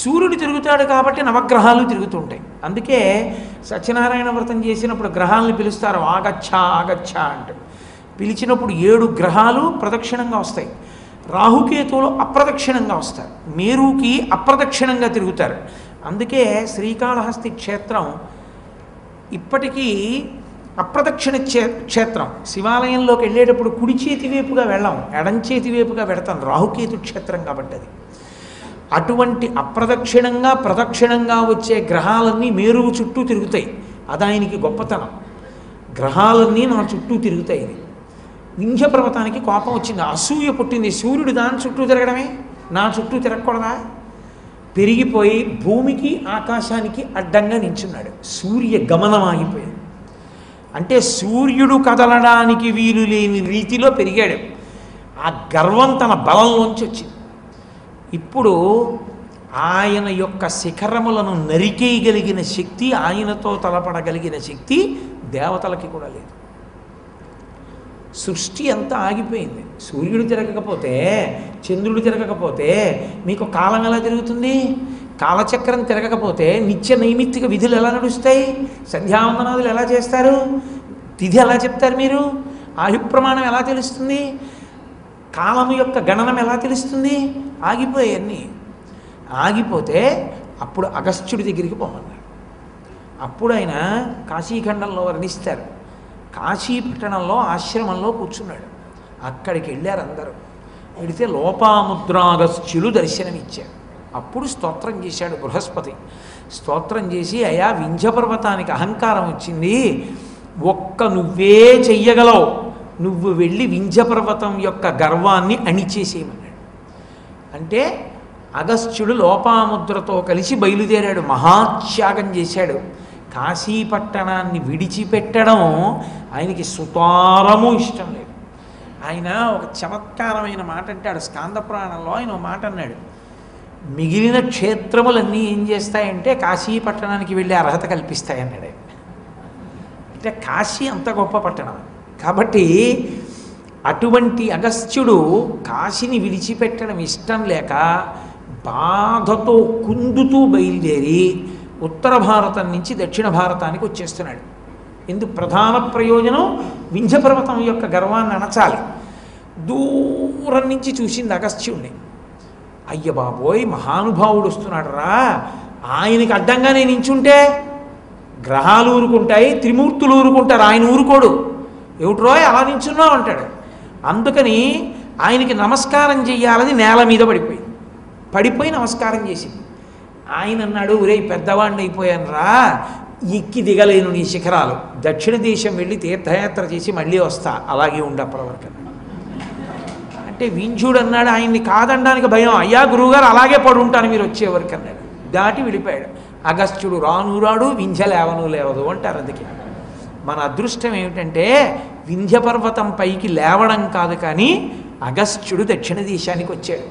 సూర్యుడు తిరుగుతాడు కాబట్టి నవగ్రహాలు తిరుగుతుంటాయి. అందుకే సత్యనారాయణ వ్రతం చేసినప్పుడు గ్రహాలను పిలుస్తారు ఆగచ్చ ఆగచ్చ అంటూ. పిలిచినప్పుడు 7 గ్రహాలు ప్రదక్షిణంగా వస్తాయి. రాహుకేతువులు అప్రదక్షిణంగా వస్తారు, మేరుకి అప్రదక్షిణంగా తిరుగుతారు. అందుకే శ్రీకాళహస్తి క్షేత్రం ఇప్పటికీ అప్రదక్షిణ క్షేత్రం. శివాలయంలోకి వెళ్ళేటప్పుడు కుడి చేతి వైపుగా వెళ్ళాం, ఎడం చేతి వైపుగా వెడతాం, రాహుకేతు క్షేత్రం కాబట్టి అది. అటువంటి అప్రదక్షిణంగా ప్రదక్షిణంగా వచ్చే గ్రహాలన్నీ మేరువు చుట్టూ తిరుగుతాయి. అది ఆయనకి గొప్పతనం. గ్రహాలన్నీ నా చుట్టూ తిరుగుతాయి. ఇది వింధ్య పర్వతానికి కోపం వచ్చింది, అసూయ పుట్టింది. సూర్యుడు దాని చుట్టూ తిరగడమే, నా చుట్టూ తిరగకూడదా? పెరిగిపోయి భూమికి ఆకాశానికి అడ్డంగా నించున్నాడు. సూర్య గమనం ఆగిపోయింది. అంటే సూర్యుడు కదలడానికి వీలు లేని రీతిలో పెరిగాడు. ఆ గర్వం తన బలంలోంచి వచ్చింది. ఇప్పుడు ఆయన యొక్క శిఖరములను నరికేయగలిగిన శక్తి, ఆయనతో తలపడగలిగిన శక్తి దేవతలకి కూడా లేదు. సృష్టి అంతా ఆగిపోయింది. సూర్యుడు తిరగకపోతే, చంద్రుడు తిరగకపోతే మీకు కాలం ఎలా తిరుగుతుంది? కాలచక్రం తిరగకపోతే నిత్య నైమిత్తిక విధులు ఎలా నడుస్తాయి? సంధ్యావందనాదులు ఎలా చేస్తారు? తిథి ఎలా చెప్తారు మీరు? ఆయుప్రమాణం ఎలా తెలుస్తుంది? కాలము యొక్క గణనం ఎలా తెలుస్తుంది? ఆగిపోయాయన్నీ. ఆగిపోతే అప్పుడు అగస్త్యుడి దగ్గరికి పోమన్నారు. అప్పుడు ఆయన కాశీఖండంలో వర్ణిస్తారు. కాశీపట్టణంలో ఆశ్రమంలో కూర్చున్నాడు. అక్కడికి వెళ్ళారు అందరూ. వెళితే లోపాముద్రాగస్త్యులు దర్శనమిచ్చారు. అప్పుడు స్తోత్రం చేశాడు బృహస్పతి. స్తోత్రం చేసి, అయా వింధ్యపర్వతానికి అహంకారం వచ్చింది, ఒక్క నువ్వే చెయ్యగలవు, నువ్వు వెళ్ళి వింధ్యపర్వతం యొక్క గర్వాన్ని అణిచేసేయమన్నాడు. అంటే అగస్త్యుడు లోపాముద్రతో కలిసి బయలుదేరాడు, మహాత్యాగం చేశాడు. కాశీపట్టణాన్ని విడిచిపెట్టడం ఆయనకి సుతారము ఇష్టం లేదు. ఆయన ఒక చమత్కారమైన మాట అంటాడు స్కాంద పురాణంలో. ఆయన ఒక మాట అన్నాడు, మిగిలిన క్షేత్రములన్నీ ఏం చేస్తాయంటే కాశీపట్టణానికి వెళ్ళే అర్హత కల్పిస్తాయన్నాడు. అంటే కాశీ అంత గొప్ప పట్టణం కాబట్టి అటువంటి అగస్త్యుడు కాశీని విడిచిపెట్టడం ఇష్టం లేక బాధతో కుందుతూ బయలుదేరి ఉత్తర భారతం నుంచి దక్షిణ భారతానికి వచ్చేస్తున్నాడు. ఇందుకు ప్రధాన ప్రయోజనం వింధ్యపర్వతం యొక్క గర్వాన్ని అణచాలి. దూరం నుంచి చూసింది అగస్త్యుడిని. అయ్య బాబోయ్, మహానుభావుడు వస్తున్నాడు రా, ఆయనకి అడ్డంగా నేను నించుంటే గ్రహాలు ఊరుకుంటాయి, త్రిమూర్తులు ఊరుకుంటారు, ఆయన ఊరుకోడు. ఏమిట్రో అలా నించున్నావు అంటాడు. అందుకని ఆయనకి నమస్కారం చెయ్యాలని నేల మీద పడిపోయి నమస్కారం చేసింది. ఆయన అన్నాడు, ఒరే పెద్దవాడిని అయిపోయాను రా, ఎక్కి దిగలేను నీ శిఖరాలు, దక్షిణ దేశం వెళ్ళి తీర్థయాత్ర చేసి మళ్ళీ వస్తా, అలాగే ఉండి అప్పటివరకు. అంటే వింధ్యుడు అన్నాడు, ఆయన్ని కాదనడానికి భయం, అయ్యా గురువుగారు అలాగే పడుంటాను మీరు వచ్చేవరకు అన్నాడు. దాటి వెళ్ళిపోయాడు. అగస్త్యుడు రాను రాడు, వింధ్య లేవను లేవదు అంటారు. అందుకే మన అదృష్టం ఏమిటంటే వింధ్యపర్వతం పైకి లేవడం కాదు, కానీ అగస్త్యుడు దక్షిణ దేశానికి వచ్చాడు.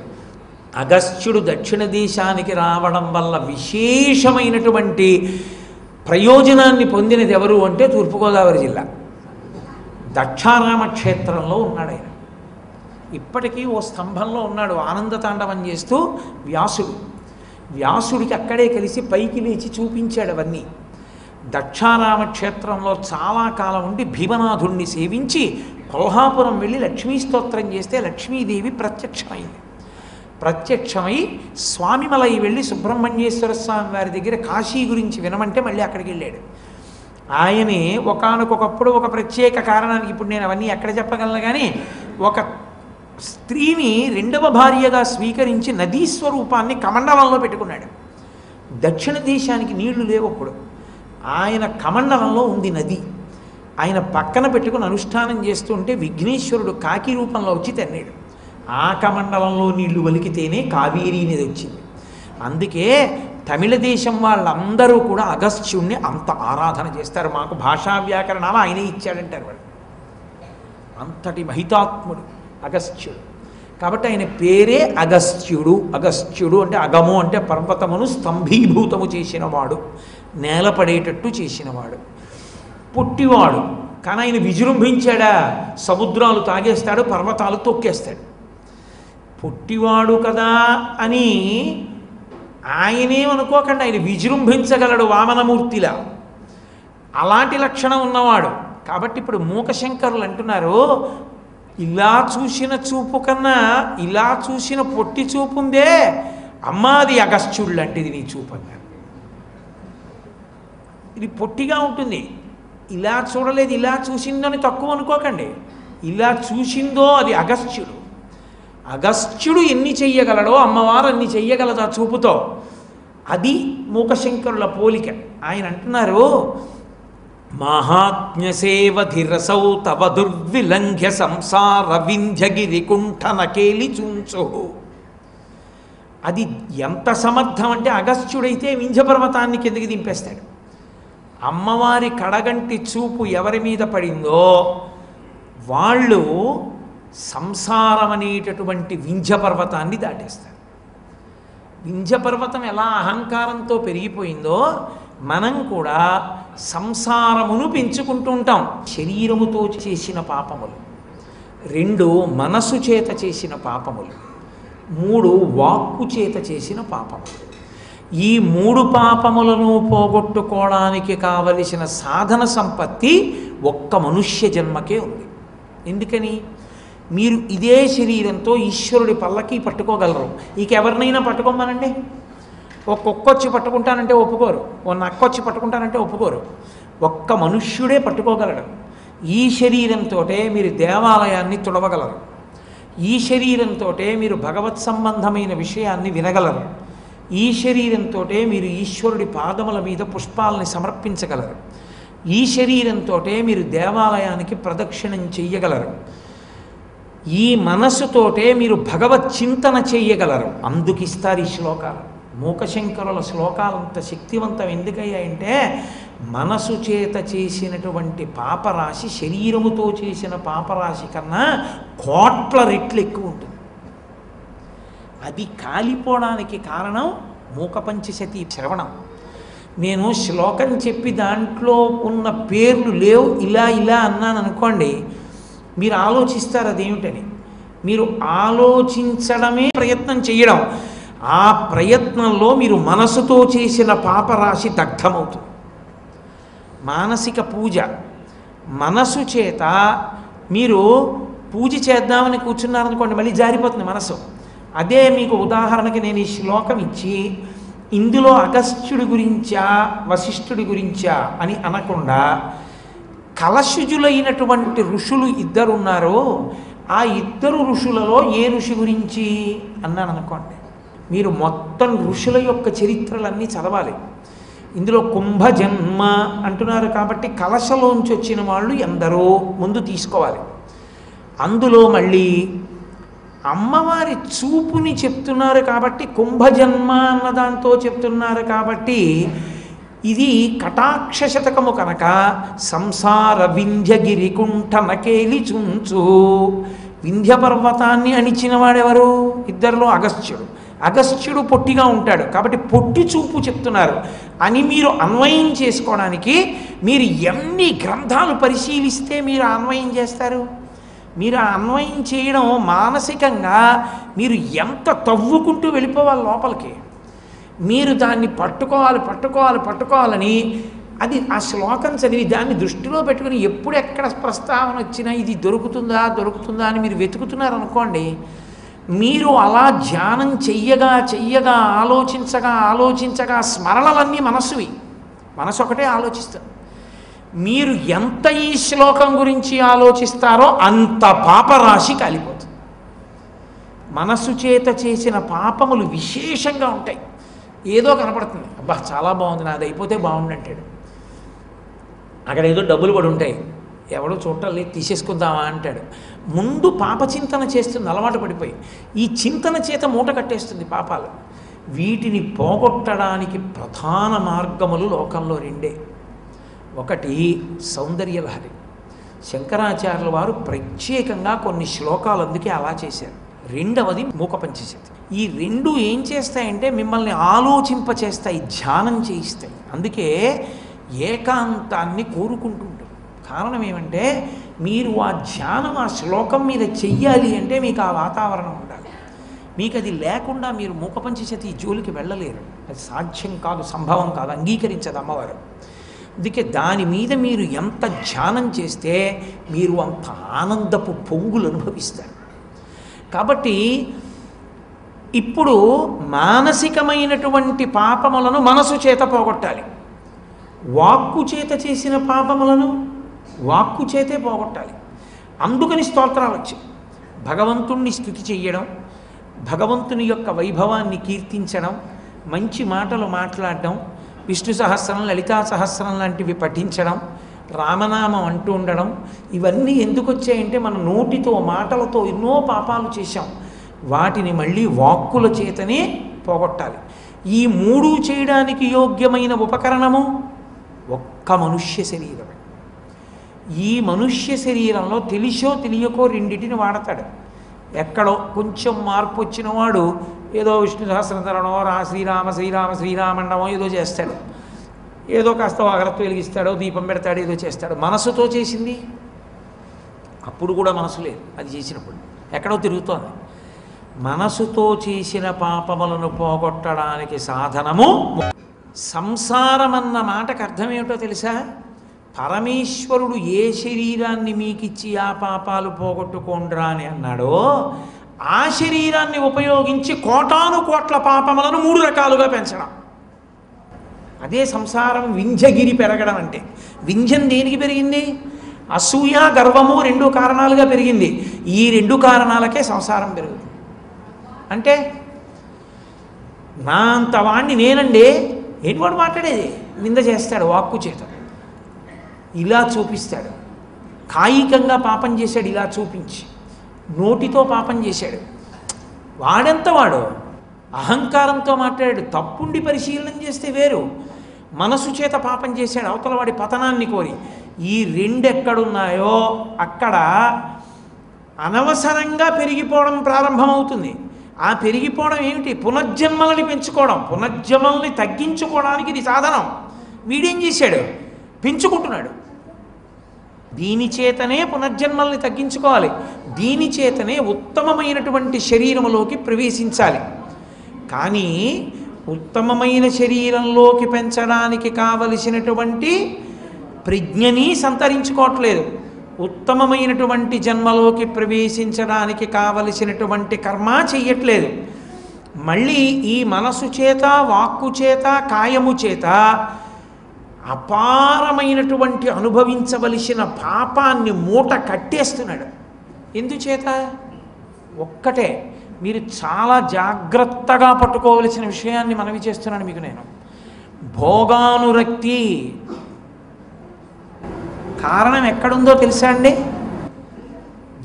అగస్త్యుడు దక్షిణ దేశానికి రావడం వల్ల విశేషమైనటువంటి ప్రయోజనాన్ని పొందినది ఎవరు అంటే తూర్పుగోదావరి జిల్లా దక్షారామ క్షేత్రంలో ఉన్నాడు ఆయన. ఇప్పటికీ ఓ స్తంభంలో ఉన్నాడు ఆనందతాండవం చేస్తూ వ్యాసుడికి అక్కడే కలిసి పైకి లేచి చూపించాడు అవన్నీ. దక్షారామ క్షేత్రంలో చాలా కాలం ఉండి భీమనాథుణ్ణి సేవించి కొల్హాపురం వెళ్ళి లక్ష్మీ స్తోత్రం చేస్తే లక్ష్మీదేవి ప్రత్యక్షమై స్వామిమలై వెళ్ళి సుబ్రహ్మణ్యేశ్వర స్వామి వారి దగ్గర కాశీ గురించి వినమంటే మళ్ళీ అక్కడికి వెళ్ళాడు. ఆయనే ఒకానొకప్పుడు ఒక ప్రత్యేక కారణానికి, ఇప్పుడు నేను అవన్నీ ఎక్కడ చెప్పగలను కానీ, ఒక స్త్రీని రెండవ భార్యగా స్వీకరించి నదీ స్వరూపాన్ని కమండలంలో పెట్టుకున్నాడు. దక్షిణ దేశానికి నీళ్లు లేవు అప్పుడు. ఆయన కమండలంలో ఉంది నది. ఆయన పక్కన పెట్టుకుని అనుష్ఠానం చేస్తుంటే విఘ్నేశ్వరుడు కాకి రూపంలో వచ్చి తన్నాడు. ఆ కమండలంలో నీళ్లు వలికితేనే కావేరీ నది వచ్చింది. అందుకే తమిళ దేశం వాళ్ళందరూ కూడా అగస్త్యుణ్ణి అంత ఆరాధన చేస్తారు. మాకు భాషా వ్యాకరణాలు ఆయనే ఇచ్చాడంటారు వాళ్ళు. అంతటి మహితాత్ముడు అగస్త్యుడు. కాబట్టి ఆయన పేరే అగస్త్యుడు. అగస్త్యుడు అంటే అగము అంటే పర్వతమును స్తంభీభూతము చేసినవాడు, నేలపడేటట్టు చేసినవాడు. పుట్టివాడు కానీ ఆయన విజృంభించాడా? సముద్రాలు తాగేస్తాడు, పర్వతాలు తొక్కేస్తాడు. పుట్టివాడు కదా అని ఆయనేమనుకోకండి, ఆయన విజృంభించగలడు వామనమూర్తిలా, అలాంటి లక్షణం ఉన్నవాడు. కాబట్టి ఇప్పుడు మూకశంకరులు అంటున్నారు, ఇలా చూసిన చూపు కన్నా ఇలా చూసిన పొట్టి చూపు ఉందే అమ్మాది అగస్త్యుడు లాంటిది నీ చూపు అన్నారు. ఇది పొట్టిగా ఉంటుంది, ఇలా చూడలేదు, ఇలా చూసిందని తక్కువ అనుకోకండి. ఇలా చూసిందో అది అగస్త్యుడు. అగస్త్యుడు ఎన్ని చెయ్యగలడో అమ్మవారు అన్ని చెయ్యగలదు ఆ చూపుతో. అది మూకశంకరుల పోలిక. ఆయన అంటున్నారు, మహాత్మ్యసేవధిరసౌ తవ దుర్విలంఘ్య సంసార వింధ్యగిరి కుంఠన కేలి చూంచు. అది ఎంత సమర్థం అంటే అగస్త్యుడైతే వింధ్య పర్వతాన్ని కిందకి దింపేస్తాడు. అమ్మవారి కడగంటి చూపు ఎవరి మీద పడిందో వాళ్ళు సంసారం అనేటటువంటి వింధ్య పర్వతాన్ని దాటేస్తారు. వింధ్య పర్వతం ఎలా అహంకారంతో పెరిగిపోయిందో మనం కూడా సంసారమును పెంచుకుంటూ ఉంటాం. శరీరముతో చేసిన పాపములు, 2 మనసు చేత చేసిన పాపములు, 3 వాక్కు చేత చేసిన పాపములు. ఈ 3 పాపములను పోగొట్టుకోవడానికి కావలసిన సాధన సంపత్తి ఒక్క మనుష్య జన్మకే ఉంది. ఎందుకని? మీరు ఇదే శరీరంతో ఈశ్వరుడి పల్లకి పట్టుకోగలరు. ఇక ఎవరినైనా పట్టుకోమనండి, ఓ కుక్కొచ్చి పట్టుకుంటానంటే ఒప్పుకోరు, ఓ నక్కొచ్చి పట్టుకుంటానంటే ఒప్పుకోరు. ఒక్క మనుష్యుడే పట్టుకోగలడు. ఈ శరీరంతో మీరు దేవాలయాన్ని తుడవగలరు. ఈ శరీరంతో మీరు భగవత్ సంబంధమైన విషయాన్ని వినగలరు. ఈ శరీరంతో మీరు ఈశ్వరుడి పాదముల మీద పుష్పాలని సమర్పించగలరు. ఈ శరీరంతో మీరు దేవాలయానికి ప్రదక్షిణం చెయ్యగలరు. ఈ మనస్సుతోటే మీరు భగవత్ చింతన చెయ్యగలరు. అందుకిస్తారు ఈ శ్లోకాలు. మూకశంకరుల శ్లోకాలంత శక్తివంతం ఎందుకయ్యాయంటే మనసు చేత చేసినటువంటి పాపరాశి శరీరముతో చేసిన పాపరాశి కన్నా కోట్ల రెట్లు ఎక్కువ ఉంటుంది. అది కాలిపోవడానికి కారణం మూకపంచశతి శ్రవణం. నేను శ్లోకం చెప్పి దాంట్లో ఉన్న పేర్లు లేవు ఇలా ఇలా అన్నాను అనుకోండి, మీరు ఆలోచిస్తారు అదేమిటని. మీరు ఆలోచించడమే ప్రయత్నం చేయడం. ఆ ప్రయత్నంలో మీరు మనసుతో చేసిన పాపరాశి దగ్ధమవుతుంది. మానసిక పూజ, మనసు చేత మీరు పూజ చేద్దామని కూర్చున్నారనుకోండి, మళ్ళీ జారిపోతుంది మనసు. అదే మీకు ఉదాహరణకి నేను ఈ శ్లోకం ఇచ్చి ఇందులో అగస్త్యుడి గురించా వశిష్ఠుడి గురించా అని అనకుండా కలశుజులైనటువంటి ఋషులు 2 ఉన్నారో ఆ 2 ఋషులలో ఏ ఋషి గురించి అన్నాను అనుకోండి, మీరు మొత్తం ఋషుల యొక్క చరిత్రలన్నీ చదవాలి. ఇందులో కుంభజన్మ అంటున్నారు కాబట్టి కలశలోంచి వచ్చిన వాళ్ళు ఎందరో ముందు తీసుకోవాలి. అందులో మళ్ళీ అమ్మవారి చూపుని చెప్తున్నారు కాబట్టి కుంభజన్మ అన్న దాంతో చెప్తున్నారు కాబట్టి ఇది కటాక్ష శతకము కనుక సంసార వింధ్యగిరి కుంఠనకేలి చుంచు. వింధ్య పర్వతాన్ని అణిచిన వాడెవరు? 2లో అగస్త్యుడు. అగస్త్యుడు పొట్టిగా ఉంటాడు కాబట్టి పొట్టి చూపు చెప్తున్నారు అని మీరు అన్వయం చేసుకోవడానికి మీరు ఎన్ని గ్రంథాలు పరిశీలిస్తే మీరు అన్వయం చేస్తారు? మీరు అన్వయం చేయడం మానసికంగా మీరు ఎంత తవ్వుకుంటూ వెళ్ళిపోవాలి లోపలికి. మీరు దాన్ని పట్టుకోవాలని అది ఆ శ్లోకం చదివి దాన్ని దృష్టిలో పెట్టుకుని ఎప్పుడు ఎక్కడ ప్రస్తావన వచ్చినా ఇది దొరుకుతుందా అని మీరు వెతుకుతున్నారనుకోండి, మీరు అలా ధ్యానం చెయ్యగా ఆలోచించగా స్మరణలన్నీ మనసు ఒకటే ఆలోచిస్తుంది. మీరు ఎంత ఈ శ్లోకం గురించి ఆలోచిస్తారో అంత పాపరాశి కాలిపోతుంది. మనసు చేత చేసిన పాపములు విశేషంగా ఉంటాయి. ఏదో కనపడుతుంది, అబ్బా చాలా బాగుంది, నాది అయిపోతే బాగుండు అంటాడు. అక్కడ ఏదో డబ్బులు పడి ఉంటాయి, ఎవడో చూడటం లేదు తీసేసుకుందామా అంటాడు. ముందు పాపచింతన చేస్తుంది అలవాటు పడిపోయి. ఈ చింతన చేత మూట కట్టేస్తుంది పాపాలు. వీటిని పోగొట్టడానికి ప్రధాన మార్గములు లోకంలో 2. ఒకటి సౌందర్యలహరి. శంకరాచార్యుల వారు ప్రత్యేకంగా కొన్ని శ్లోకాలు అందుకే అలా చేశారు. 2వది మూకపంచశతి. ఈ 2 ఏం చేస్తాయంటే మిమ్మల్ని ఆలోచింపచేస్తాయి, ధ్యానం చేయిస్తాయి. అందుకే ఏకాంతాన్ని కోరుకుంటుంటారు. కారణం ఏమంటే మీరు ఆ ధ్యానం ఆ శ్లోకం మీద చెయ్యాలి అంటే మీకు ఆ వాతావరణం ఉండాలి. మీకు అది లేకుండా మీరు మూకపంచశతి జోలికి వెళ్ళలేరు. అది సాధ్యం కాదు, సంభవం కాదు, అంగీకరించదు అమ్మవారు. అందుకే దాని మీద మీరు ఎంత ధ్యానం చేస్తే మీరు అంత ఆనందపు పొంగులు అనుభవిస్తారు. కాబట్టి ఇప్పుడు మానసికమైనటువంటి పాపములను మనసు చేత పోగొట్టాలి. వాక్కు చేత చేసిన పాపములను వాక్కు చేతే పోగొట్టాలి. అందుకని స్తోత్రాలు వచ్చాయి. భగవంతుణ్ణి స్తుతి చెయ్యడం, భగవంతుని యొక్క వైభవాన్ని కీర్తించడం, మంచి మాటలు మాట్లాడడం, విష్ణు సహస్రం, లలితా సహస్రం లాంటివి పఠించడం, రామనామం అంటూ ఉండడం, ఇవన్నీ ఎందుకు వచ్చాయంటే మన నోటితో మాటలతో ఎన్నో పాపాలు చేశాం. వాటిని మళ్ళీ వాక్కుల చేతనే పోగొట్టాలి. ఈ మూడు చేయడానికి యోగ్యమైన ఉపకరణము ఒక్క మనుష్య శరీరమే. ఈ మనుష్య శరీరంలో తెలిసో తెలియకో రెండింటిని వాడతాడు. ఎక్కడో కొంచెం మార్పు వచ్చిన వాడు ఏదో విష్ణు సహస్రధరణో శ్రీరామ శ్రీరామ శ్రీరామండమో ఏదో చేస్తాడు, ఏదో కాస్త అగరత్తు వెలిగిస్తాడో దీపం పెడతాడు, ఏదో చేస్తాడు. మనసుతో చేసింది అప్పుడు కూడా మనసు లేదు, అది చేసినప్పుడు ఎక్కడో తిరుగుతోంది. మనసుతో చేసిన పాపములను పోగొట్టడానికి సాధనము సంసారం అన్న మాటకు అర్థం ఏమిటో తెలుసా? పరమేశ్వరుడు ఏ శరీరాన్ని మీకిచ్చి ఆ పాపాలు పోగొట్టుకోండ్రా అని అన్నాడో ఆ శరీరాన్ని ఉపయోగించి కోటాను కోట్ల పాపములను 3 రకాలుగా పెంచడం. అదే సంసారం వింధ్యగిరి పెరగడం అంటే. వింధ్యం దేనికి పెరిగింది? అసూయ గర్వము 2 కారణాలుగా పెరిగింది. ఈ 2 కారణాలకే సంసారం పెరుగుతుంది. అంటే నా అంత వాణ్ణి నేనండి, ఏంటి వాడు మాట్లాడేది? నింద చేస్తాడు వాక్కు చేత, ఇలా చూపిస్తాడు. కాయికంగా పాపం చేశాడు, ఇలా చూపించి. నోటితో పాపం చేశాడు, వాడెంత వాడు అహంకారంతో మాట్లాడాడు. తప్పుండి పరిశీలన చేస్తే వేరు. మనసు చేత పాపం చేశాడు, అవతల వాడి పతనాన్ని కోరి. ఈ 2 ఎక్కడున్నాయో అక్కడ అనవసరంగా పెరిగిపోవడం ప్రారంభమవుతుంది. ఆ పెరిగిపోవడం ఏమిటి? పునర్జన్మలని పెంచుకోవడం, పునర్జన్మల్ని తగ్గించుకోవడానికి ఇది సాధనం. వీడేం చేశాడు? పెంచుకుంటున్నాడు. దీని చేతనే పునర్జన్మల్ని తగ్గించుకోవాలి, దీని చేతనే ఉత్తమమైనటువంటి శరీరములోకి ప్రవేశించాలి. కానీ ఉత్తమమైన శరీరంలోకి పెంచడానికి కావలసినటువంటి ప్రజ్ఞని సంతరించుకోవట్లేదు. ఉత్తమమైనటువంటి జన్మలోకి ప్రవేశించడానికి కావలసినటువంటి కర్మ చెయ్యట్లేదు. మళ్ళీ ఈ మనసు చేత, వాక్కు చేత, కాయము చేత అపారమైనటువంటి అనుభవించవలసిన పాపాన్ని మూట కట్టేస్తున్నాడు. ఎందుచేత? ఒక్కటే, మీరు చాలా జాగ్రత్తగా పట్టుకోవలసిన విషయాన్ని మనవి చేస్తున్నాను మీకు నేను. భోగానురక్తి. కారణం ఎక్కడుందో తెలుసా అండి?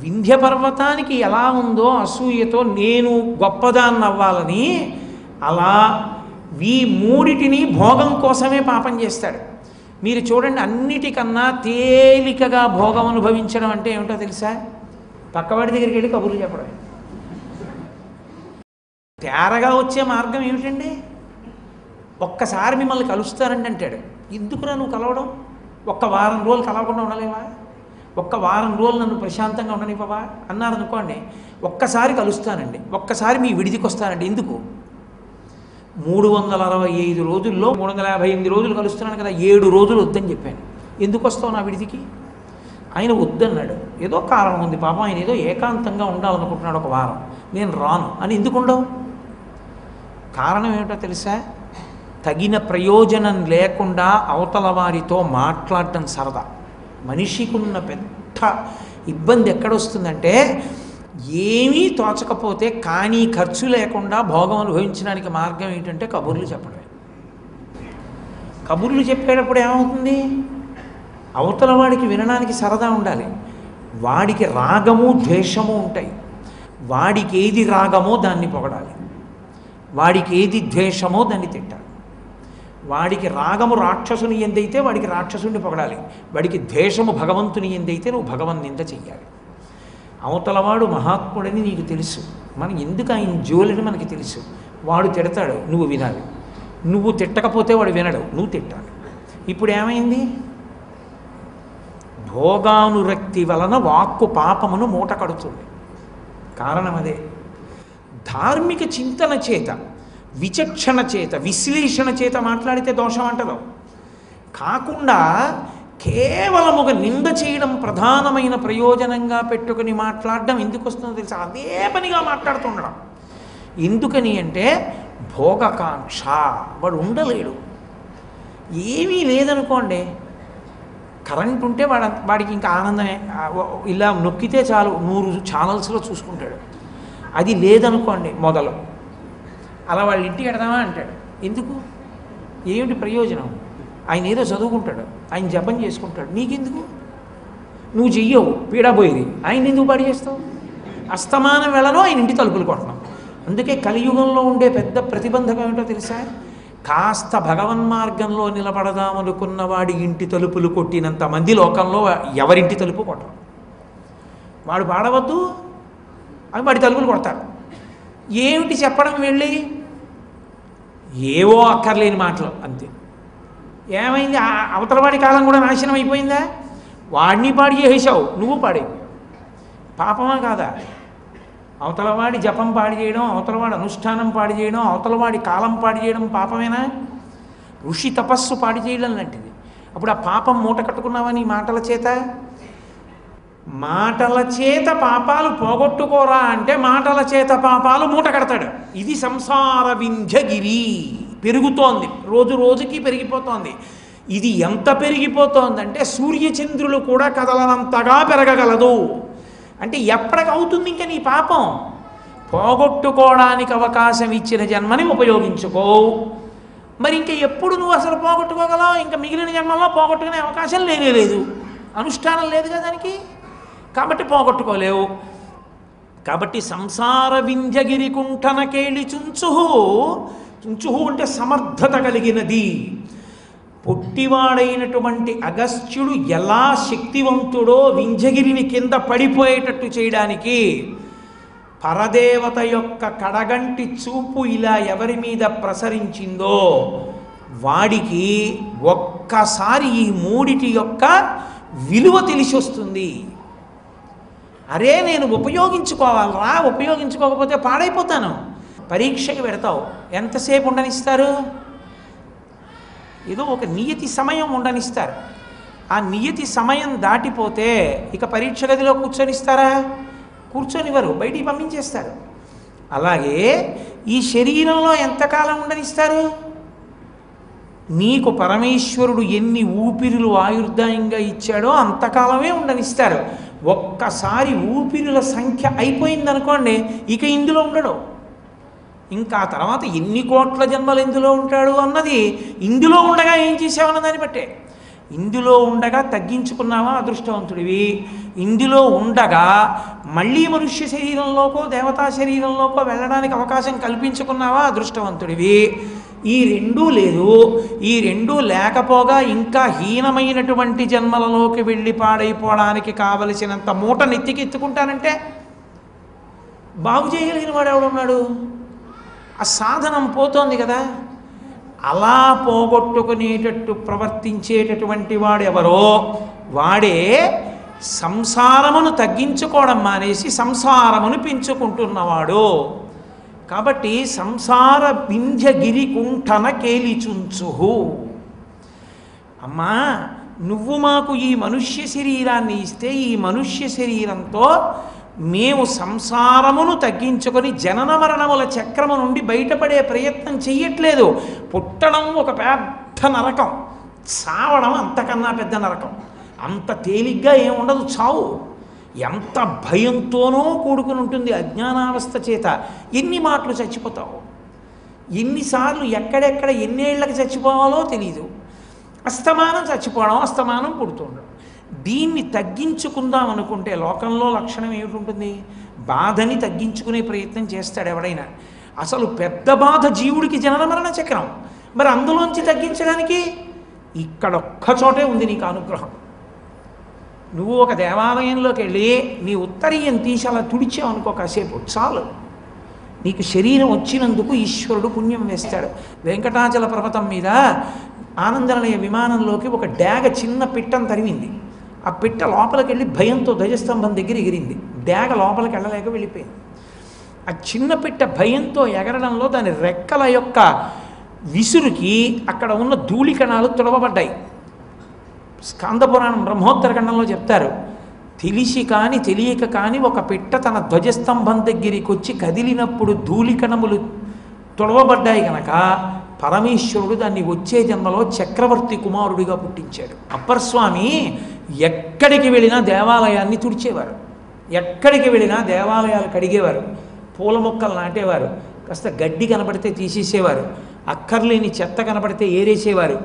వింధ్య పర్వతానికి ఎలా ఉందో అసూయతో నేను గొప్పదాన్ని అవ్వాలని, అలా ఈ 3టిని భోగం కోసమే పాపం చేస్తాడు. మీరు చూడండి, అన్నిటికన్నా తేలికగా భోగం అనుభవించడం అంటే ఏమిటో తెలుసా? పక్కవాడి దగ్గరికి వెళ్ళి కబుర్లు చెప్పడమే. తేరగా వచ్చే మార్గం ఏమిటండి? ఒక్కసారి మిమ్మల్ని కలుస్తానండి అంటాడు. ఎందుకురా నువ్వు కలవడం? ఒక్క వారం రోజులు కలవకుండా ఉండలేవా? ఒక్క వారం రోజులు నన్ను ప్రశాంతంగా ఉండనివ్వవా అన్నారనుకోండి. ఒక్కసారి కలుస్తానండి, ఒక్కసారి మీ విడిదికి వస్తానండి. ఎందుకు? 365 రోజుల్లో 358 రోజులు కలుస్తున్నాను కదా, 7 రోజులు వద్దని చెప్పాను. ఎందుకు వస్తావు నా విడిదికి? ఆయన వద్దన్నాడు. ఏదో కారణం ఉంది పాపం, ఆయన ఏదో ఏకాంతంగా ఉండాలనుకుంటున్నాడు ఒక వారం, నేను రాను అని. ఎందుకు ఉండవు? కారణం ఏమిటో తెలుసా? తగిన ప్రయోజనం లేకుండా అవతల వారితో మాట్లాడటం సరదా. మనిషికి ఉన్న పెద్ద ఇబ్బంది ఎక్కడొస్తుందంటే, ఏమీ తోచకపోతే కానీ ఖర్చు లేకుండా భోగం అనుభవించడానికి మార్గం ఏంటంటే కబుర్లు చెప్పడమే. కబుర్లు చెప్పేటప్పుడు ఏమవుతుంది? అవతల వాడికి వినడానికి సరదా ఉండాలి. వాడికి రాగము ద్వేషము ఉంటాయి. వాడికి ఏది రాగమో దాన్ని పొగడాలి, వాడికి ఏది ద్వేషమో దాన్ని తిట్టాలి. వాడికి రాగము రాక్షసుని ఎందైతే వాడికి రాక్షసుని పొగడాలి, వాడికి ద్వేషము భగవంతుని ఎందైతే నువ్వు భగవన్ నింద చెయ్యాలి. అవతలవాడు మహాత్ముడని నీకు తెలుసు, మనం ఎందుకు ఆయన జోలిని మనకి తెలుసు. వాడు తిడతాడు, నువ్వు వినాలి. నువ్వు తిట్టకపోతే వాడు వినడు, నువ్వు తిట్టాలి. ఇప్పుడు ఏమైంది? భోగానురక్తి వలన వాక్కు పాపమును మూట కడుతుంది. కారణం అదే. ధార్మిక చింతన చేత, విచక్షణ చేత, విశ్లేషణ చేత మాట్లాడితే దోషం అంటదు. కాకుండా కేవలం ఒక నింద చేయడం ప్రధానమైన ప్రయోజనంగా పెట్టుకుని మాట్లాడడం ఎందుకు వస్తుందో తెలుసా? అదే పనిగా మాట్లాడుతుండడం. ఎందుకని అంటే భోగకాంక్ష. వాడు ఉండలేడు. ఏమీ లేదనుకోండి, కరెంట్ ఉంటే వాడికి ఇంకా ఆనందమే. ఇలా నొక్కితే చాలు 100 ఛానల్స్లో చూసుకుంటాడు. అది లేదనుకోండి మొదలు, అలా వాళ్ళ ఇంటికి ఎడదామా అంటాడు. ఎందుకు? ఏమిటి ప్రయోజనం? ఆయన ఏదో చదువుకుంటాడు, ఆయన జపం చేసుకుంటాడు, నీకెందుకు? నువ్వు చెయ్యవు, పీడబోయేది, ఆయన ఎందుకు పాడు చేస్తావు? అస్తమానం వెళ్ళను ఆయన ఇంటి తలుపులు కొట్టడం. అందుకే కలియుగంలో ఉండే పెద్ద ప్రతిబంధకం ఏమిటో తెలుసా? కాస్త భగవన్మార్గంలో నిలబడదామనుకున్న వాడి ఇంటి తలుపులు కొట్టినంత మంది లోకంలో ఎవరింటి తలుపు కొట్టరు. వాడు పాడవద్దు, అవి వాడి తలుపులు కొడతారు. ఏమిటి చెప్పడం వెళ్ళి? ఏవో అక్కర్లేని మాటలు అంతే. ఏమైంది? అవతలవాడి కాలం కూడా నాశనం అయిపోయిందా? వాడిని పాడు చేసేసావు, నువ్వు పాడైపోయావు. పాపమా కాదా? అవతలవాడి జపం పాడు చేయడం, అవతలవాడి అనుష్ఠానం పాడు చేయడం, అవతలవాడి కాలం పాడు చేయడం పాపమేనా? ఋషి తపస్సు పాడు చేయడం లాంటిది. అప్పుడు ఆ పాపం మూట కట్టుకున్నావా నీ మాటల చేత? మాటల చేత పాపాలు పోగొట్టుకోరా అంటే మాటల చేత పాపాలు మూట కడతాడు. ఇది సంసార వింధ్యగిరి. పెరుగుతోంది, రోజు రోజుకి పెరిగిపోతోంది. ఇది ఎంత పెరిగిపోతోందంటే సూర్యచంద్రులు కూడా కదలనంతగా పెరగగలదు. అంటే ఎప్పటికవుతుంది ఇంకా నీ పాపం? పోగొట్టుకోవడానికి అవకాశం ఇచ్చిన జన్మని ఉపయోగించుకో. మరి ఇంకా ఎప్పుడు నువ్వు అసలు పోగొట్టుకోగలవు? ఇంకా మిగిలిన జన్మలో పోగొట్టుకునే అవకాశం లేదు. అనుష్ఠానం లేదు కదా దానికి, కాబట్టి పోగొట్టుకోలేవు. కాబట్టి సంసార వింధ్యగిరి కుంఠన కేళి చుంచుహు. చుంచుహు అంటే సమర్థత కలిగినది. పొట్టివాడైనటువంటి అగస్త్యుడు ఎలా శక్తివంతుడో వింధ్యగిరిని కింద పడిపోయేటట్టు చేయడానికి పరదేవత యొక్క కడగంటి చూపు ఇలా ఎవరి మీద ప్రసరించిందో వాడికి ఒక్కసారి ఈ మూడిటి యొక్క విలువ తెలిసి వస్తుంది. అరే నేను ఉపయోగించుకోవాలరా, ఉపయోగించుకోకపోతే పాడైపోతాను. పరీక్షకి పెడతావు, ఎంతసేపు ఉండనిస్తారు? ఏదో ఒక నియతి సమయం ఉండనిస్తారు. ఆ నియతి సమయం దాటిపోతే ఇక పరీక్ష గదిలో కూర్చొనిస్తారా? కూర్చొనివ్వరు, బయటికి పంపించేస్తారు. అలాగే ఈ శరీరంలో ఎంతకాలం ఉండనిస్తారు? నీకు పరమేశ్వరుడు ఎన్ని ఊపిరులు ఆయుర్దాయంగా ఇచ్చాడో అంతకాలమే ఉండనిస్తారు. ఒక్కసారి ఊపిరుల సంఖ్య అయిపోయిందనుకోండి, ఇక ఇందులో ఉండడు. ఇంకా తర్వాత ఎన్ని కోట్ల జన్మలు ఇందులో ఉంటాడు అన్నది ఇందులో ఉండగా ఏం చేసావన్న దాన్ని బట్టే. ఇందులో ఉండగా తగ్గించుకున్నావా అదృష్టవంతుడివి. ఇందులో ఉండగా మళ్ళీ మనుష్య శరీరంలోకో దేవతా శరీరంలోకో వెళ్ళడానికి అవకాశం కల్పించుకున్నావా అదృష్టవంతుడివి. ఈ రెండూ లేదు. ఈ రెండూ లేకపోగా ఇంకా హీనమైనటువంటి జన్మలలోకి వెళ్ళి పాడైపోవడానికి కావలసినంత మూట నెత్తికి ఎత్తుకుంటానంటే బాగు చేయగలిగిన వాడు ఎవడున్నాడు? ఆ సాధనం పోతోంది కదా. అలా పోగొట్టుకునేటట్టు ప్రవర్తించేటటువంటి వాడెవరో వాడే సంసారమును తగ్గించుకోవడం మానేసి సంసారమును పెంచుకుంటున్నవాడు. కాబట్టి సంసార వింధ్యగిరి కుంఠన కేలిచుంచుహు. అమ్మా, నువ్వు మాకు ఈ మనుష్య శరీరాన్ని ఇస్తే ఈ మనుష్య శరీరంతో మేము సంసారమును తగ్గించుకొని జనన మరణముల చక్రము నుండి బయటపడే ప్రయత్నం చెయ్యట్లేదు. పుట్టడం ఒక పెద్ద నరకం, చావడం అంతకన్నా పెద్ద నరకం. అంత తేలిగ్గా ఏముండదు చావు. ఎంత భయంతోనో కూడుకుని ఉంటుంది అజ్ఞానావస్థ చేత. ఎన్ని మాటలు చచ్చిపోతావు, ఎన్నిసార్లు ఎక్కడెక్కడ ఎన్నేళ్లకు చచ్చిపోవాలో తెలియదు. అస్తమానం చచ్చిపోవడం, అస్తమానం పుడుతుండడం. దీన్ని తగ్గించుకుందాం అనుకుంటే లోకంలో లక్షణం ఏమిటి? బాధని తగ్గించుకునే ప్రయత్నం చేస్తాడు ఎవడైనా. అసలు పెద్ద బాధ జీవుడికి జనన మరణ చక్రం. మరి అందులోంచి తగ్గించడానికి ఇక్కడొక్క చోటే ఉంది నీకు అనుగ్రహం. నువ్వు ఒక దేవాలయంలోకి వెళ్ళి నీ ఉత్తరీయం తీసి అలా తుడిచావు అనుకో, కాసేపు చాలు. నీకు శరీరం వచ్చినందుకు ఈశ్వరుడు పుణ్యం వేస్తాడు. వెంకటాచల పర్వతం మీద ఆనందనిలయ విమానంలోకి ఒక డాగ చిన్న పిట్టను తరిమింది. ఆ పిట్ట లోపలికి వెళ్ళి భయంతో ధ్వజస్తంభం దగ్గర ఎగిరింది. డాగ లోపలికి వెళ్ళలేక వెళ్ళిపోయింది. ఆ చిన్న పిట్ట భయంతో ఎగరడంలో దాని రెక్కల యొక్క విసురుకి అక్కడ ఉన్న ధూళి కణాలు తుడవబడ్డాయి. స్కాందపురాణం బ్రహ్మోత్తర ఖండంలో చెప్తారు, తెలిసి కానీ తెలియక కానీ ఒక పిట్ట తన ధ్వజస్తంభం దగ్గరికి వచ్చి కదిలినప్పుడు ధూళి కణములు తొడవబడ్డాయి కనుక పరమేశ్వరుడు దాన్ని వచ్చే జన్మలో చక్రవర్తి కుమారుడిగా పుట్టించాడు. అప్పర్ స్వామి ఎక్కడికి వెళ్ళినా దేవాలయాన్ని తుడిచేవారు, ఎక్కడికి వెళ్ళినా దేవాలయాలు కడిగేవారు, పూల మొక్కలు నాటేవారు, కాస్త గడ్డి కనపడితే తీసేసేవారు, అక్కర్లేని చెత్త కనపడితే ఏరేసేవారు.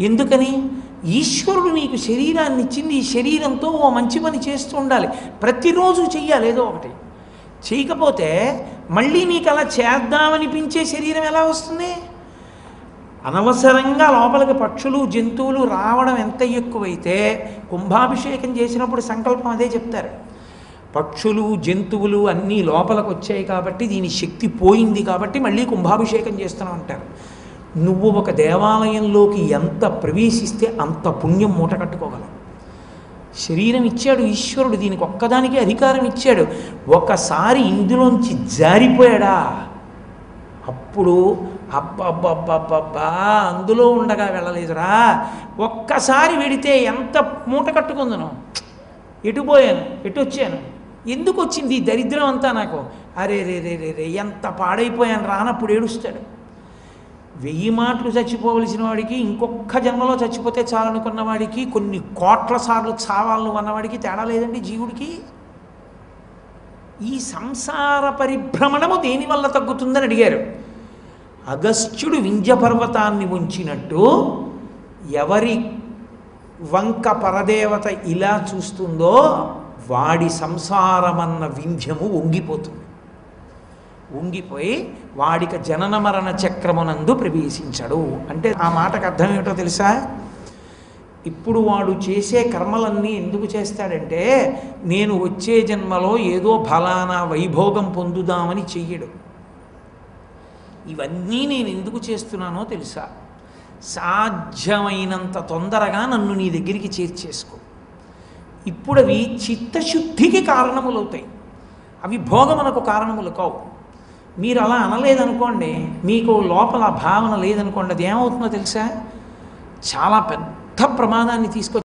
ఎందుకని? ఈశ్వరుడు నీకు శరీరాన్ని ఇచ్చింది, ఈ శరీరంతో ఓ మంచి పని చేస్తూ ఉండాలి, ప్రతిరోజు చెయ్యాలి ఏదో ఒకటి. చేయకపోతే మళ్ళీ నీకు అలా చేద్దామనిపించే శరీరం ఎలా వస్తుంది? అనవసరంగా లోపలికి పక్షులు జంతువులు రావడం ఎంత ఎక్కువైతే కుంభాభిషేకం చేసినప్పుడు సంకల్పం అదే చెప్తారు. పక్షులు జంతువులు అన్నీ లోపలికి వచ్చాయి కాబట్టి దీని శక్తి పోయింది కాబట్టి మళ్ళీ కుంభాభిషేకం చేస్తూనే ఉంటారు. నువ్వు ఒక దేవాలయంలోకి ఎంత ప్రవేశిస్తే అంత పుణ్యం మూట కట్టుకోగలవు. శరీరం ఇచ్చాడు ఈశ్వరుడు, దీనికి ఒక్కదానికి అధికారం ఇచ్చాడు. ఒకసారి ఇందులోంచి జారిపోయాడా అప్పుడు అబ్బబ్బబ్బబ్బబ్బా అందులో ఉండగా వెళ్ళలేదురా, ఒక్కసారి వెడితే ఎంత మూట కట్టుకుందను, ఎటు పోయాను ఎటు వచ్చాను, ఎందుకు వచ్చింది ఈ దరిద్రం అంతా నాకు, అరే రే రే రే రే ఎంత పాడైపోయాను రానప్పుడు ఏడుస్తాడు. 1000 మాటలు చచ్చిపోవలసిన వాడికి ఇంకొక జన్మలో చచ్చిపోతే చాలనుకున్న వాడికి కొన్ని కోట్ల సార్లు చావాలను అన్నవాడికి తేడా లేదండి జీవుడికి. ఈ సంసార పరిభ్రమణము దేనివల్ల తగ్గుతుందని అడిగారు. అగస్త్యుడు వింధ్య పర్వతాన్ని ఉంచినట్టు ఎవరి వంక పరదేవత ఇలా చూస్తుందో వాడి సంసారమన్న వింధ్యము వంగిపోతుంది. వంగిపోయి వాడికి జనన మరణ చక్రమునందు ప్రవేశించడు. అంటే ఆ మాటకు అర్థం ఏమిటో తెలుసా? ఇప్పుడు వాడు చేసే కర్మలన్నీ ఎందుకు చేస్తాడంటే నేను వచ్చే జన్మలో ఏదో ఫలానా వైభోగం పొందుదామని చెయ్యడు. ఇవన్నీ నేను ఎందుకు చేస్తున్నానో తెలుసా? సాధ్యమైనంత తొందరగా నన్ను నీ దగ్గరికి చేర్చేసుకో. ఇప్పుడు అవి చిత్తశుద్ధికి కారణములవుతాయి, అవి భోగమునకు కారణములు కావు. మీరు అలా అనలేదనుకోండి, మీకు లోపల భావన లేదనుకోండి, అది ఏమవుతుందో తెలుసా? చాలా పెద్ద ప్రమాదాన్ని తీసుకొచ్చి